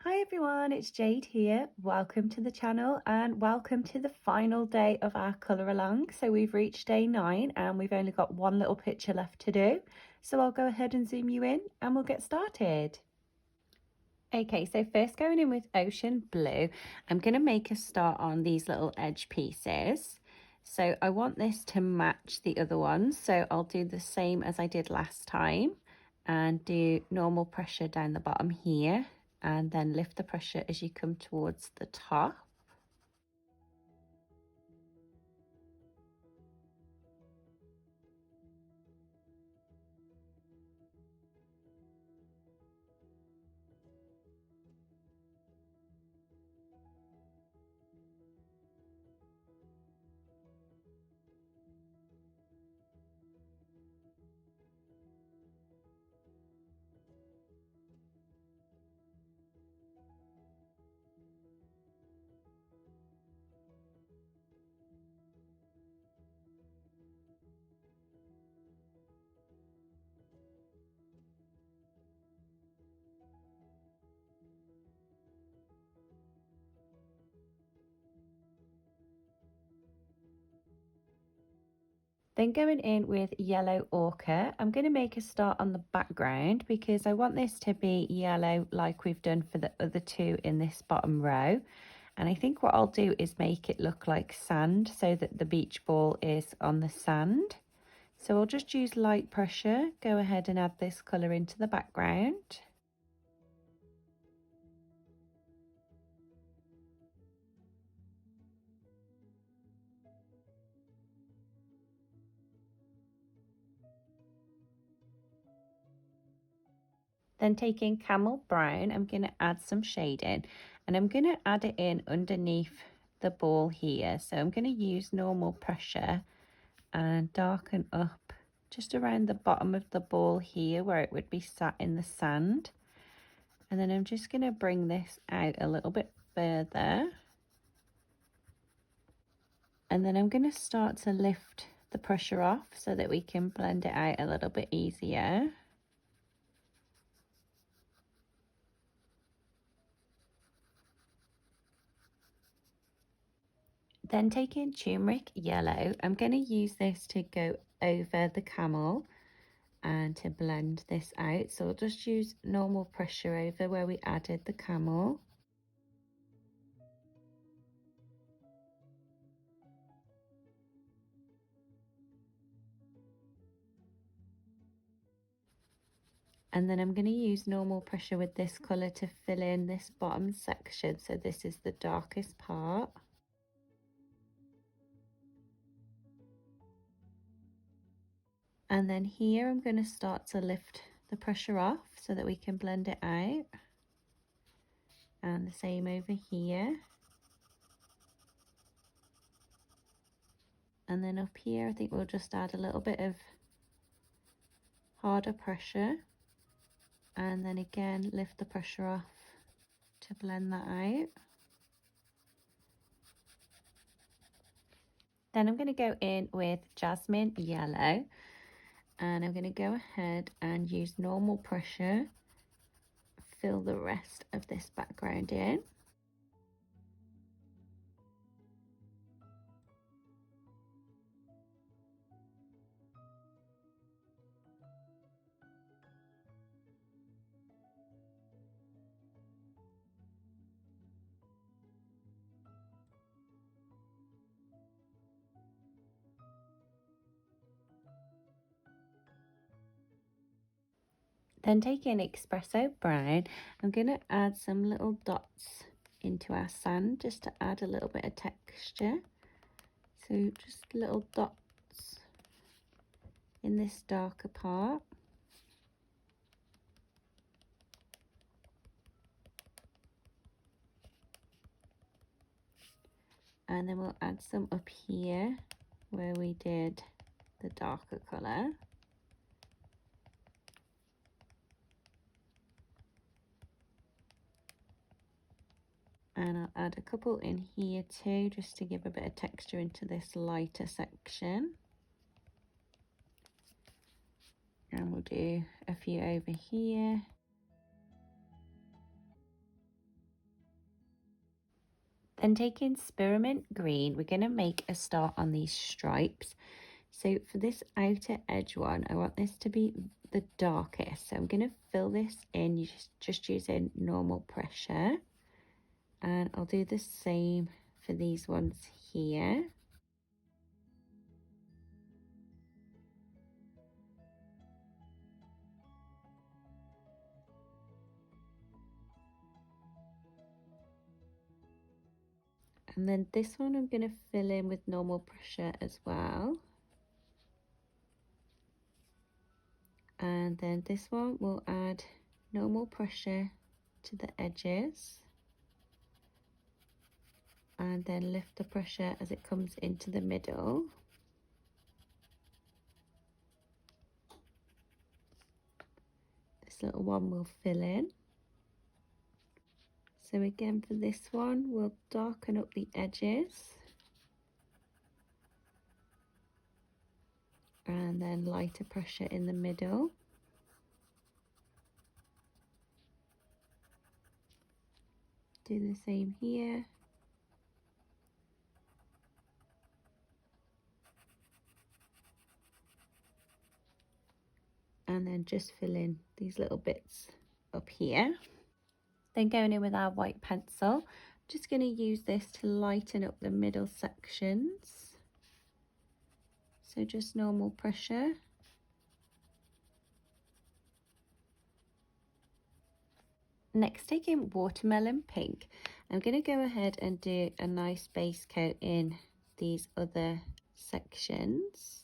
Hi everyone, it's Jade here. Welcome to the channel and welcome to the final day of our colour along. So we've reached day 9 and we've only got one little picture left to do. So I'll go ahead and zoom you in and we'll get started. Okay, so first going in with ocean blue, I'm going to make a start on these little edge pieces. So I want this to match the other ones. So I'll do the same as I did last time and do normal pressure down the bottom here, and then lift the pressure as you come towards the top. Then going in with yellow ochre, I'm going to make a start on the background because I want this to be yellow like we've done for the other two in this bottom row. And I think what I'll do is make it look like sand so that the beach ball is on the sand. So I'll just use light pressure, go ahead and add this colour into the background. Then taking camel brown, I'm going to add some shading and I'm going to add it in underneath the ball here. So I'm going to use normal pressure and darken up just around the bottom of the ball here where it would be sat in the sand. And then I'm just going to bring this out a little bit further. And then I'm going to start to lift the pressure off so that we can blend it out a little bit easier. Then taking turmeric yellow, I'm going to use this to go over the camel and to blend this out. So I'll just use normal pressure over where we added the camel. And then I'm going to use normal pressure with this colour to fill in this bottom section. So this is the darkest part. And then here I'm going to start to lift the pressure off so that we can blend it out. And the same over here. And then up here I think we'll just add a little bit of harder pressure. And then again lift the pressure off to blend that out. Then I'm going to go in with jasmine yellow and I'm going to go ahead and use normal pressure, fill the rest of this background in. Then taking espresso brown, I'm going to add some little dots into our sand just to add a little bit of texture. So just little dots in this darker part. And then we'll add some up here where we did the darker colour. And I'll add a couple in here too, just to give a bit of texture into this lighter section. And we'll do a few over here. Then taking spearmint green, we're going to make a start on these stripes. So for this outer edge one, I want this to be the darkest. So I'm going to fill this in just using normal pressure. And I'll do the same for these ones here. And then this one I'm going to fill in with normal pressure as well. And then this one we'll add normal pressure to the edges. And then lift the pressure as it comes into the middle. This little one will fill in. So again for this one, we'll darken up the edges. And then lighter pressure in the middle. Do the same here. And then just fill in these little bits up here. Then going in with our white pencil, just going to use this to lighten up the middle sections. So just normal pressure. Next, taking watermelon pink, I'm going to go ahead and do a nice base coat in these other sections.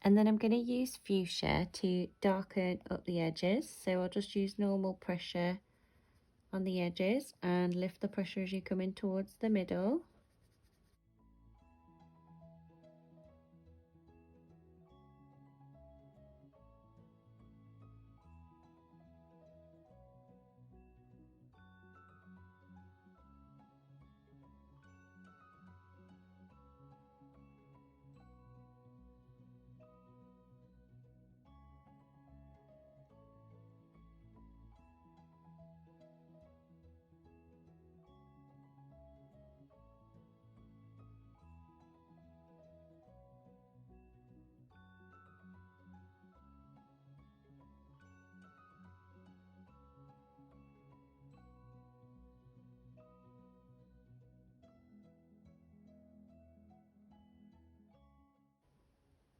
And then I'm going to use fuchsia to darken up the edges. So I'll just use normal pressure on the edges and lift the pressure as you come in towards the middle.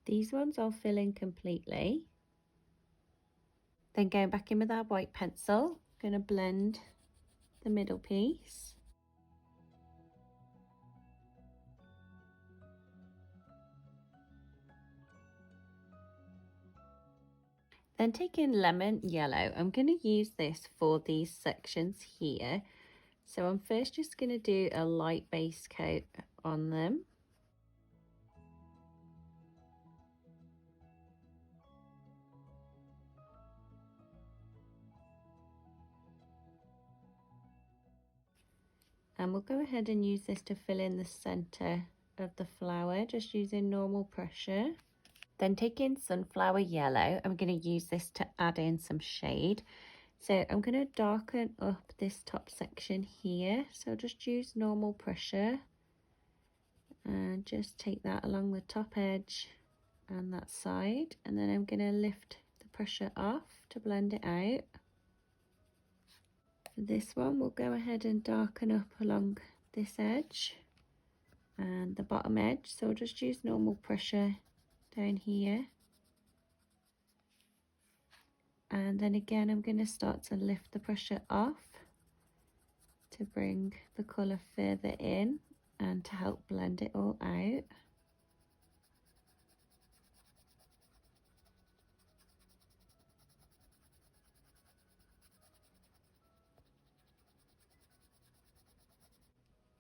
These ones I'll fill in completely. Then going back in with our white pencil, going to blend the middle piece. Then taking lemon yellow, I'm going to use this for these sections here. So I'm first just going to do a light base coat on them. And we'll go ahead and use this to fill in the center of the flower, just using normal pressure. Then taking sunflower yellow, I'm going to use this to add in some shade. So I'm going to darken up this top section here. So just use normal pressure and just take that along the top edge and that side. And then I'm going to lift the pressure off to blend it out. For this one, we'll go ahead and darken up along this edge and the bottom edge. So we'll just use normal pressure down here. And then again, I'm going to start to lift the pressure off to bring the colour further in and to help blend it all out.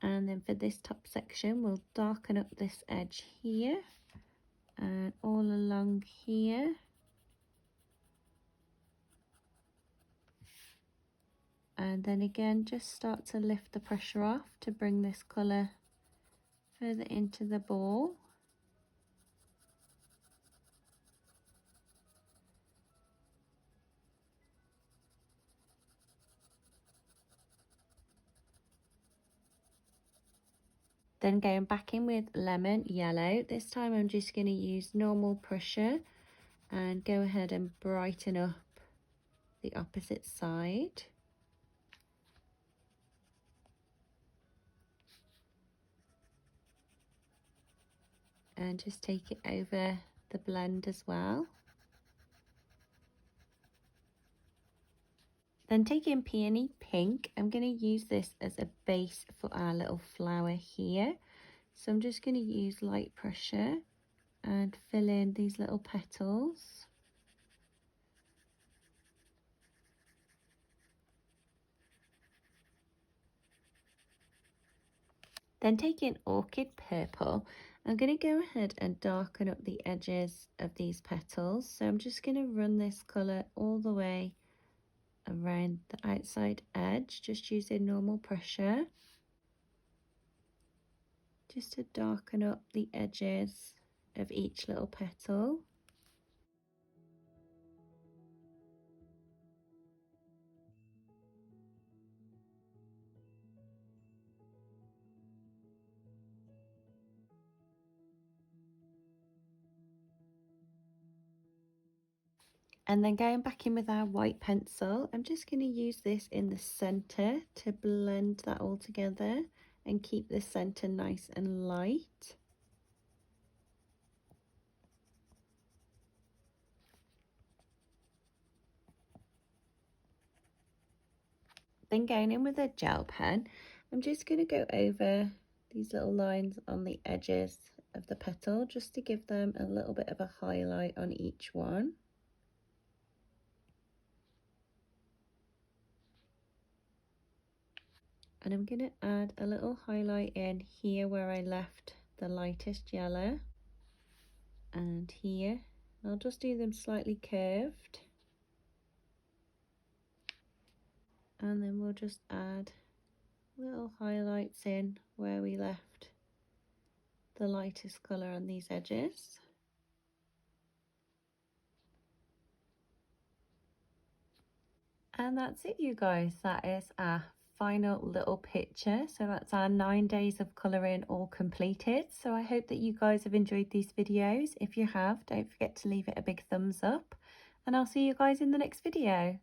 And then for this top section, we'll darken up this edge here and all along here. And then again, just start to lift the pressure off to bring this colour further into the ball. Then going back in with lemon yellow. This time I'm just going to use normal pressure and go ahead and brighten up the opposite side. And just take it over the blend as well. Then taking Peony Pink, I'm going to use this as a base for our little flower here. So I'm just going to use light pressure and fill in these little petals. Then taking Orchid Purple, I'm going to go ahead and darken up the edges of these petals. So I'm just going to run this colour all the way around the outside edge, just using normal pressure, just to darken up the edges of each little petal. And then going back in with our white pencil, I'm just going to use this in the centre to blend that all together and keep the centre nice and light. Then going in with a gel pen, I'm just going to go over these little lines on the edges of the petal just to give them a little bit of a highlight on each one. And I'm going to add a little highlight in here where I left the lightest yellow, and here. I'll just do them slightly curved, and then we'll just add little highlights in where we left the lightest colour on these edges. And that's it, you guys. That is our final little picture. So that's our 9 days of colouring all completed. So I hope that you guys have enjoyed these videos. If you have, don't forget to leave it a big thumbs up, and I'll see you guys in the next video.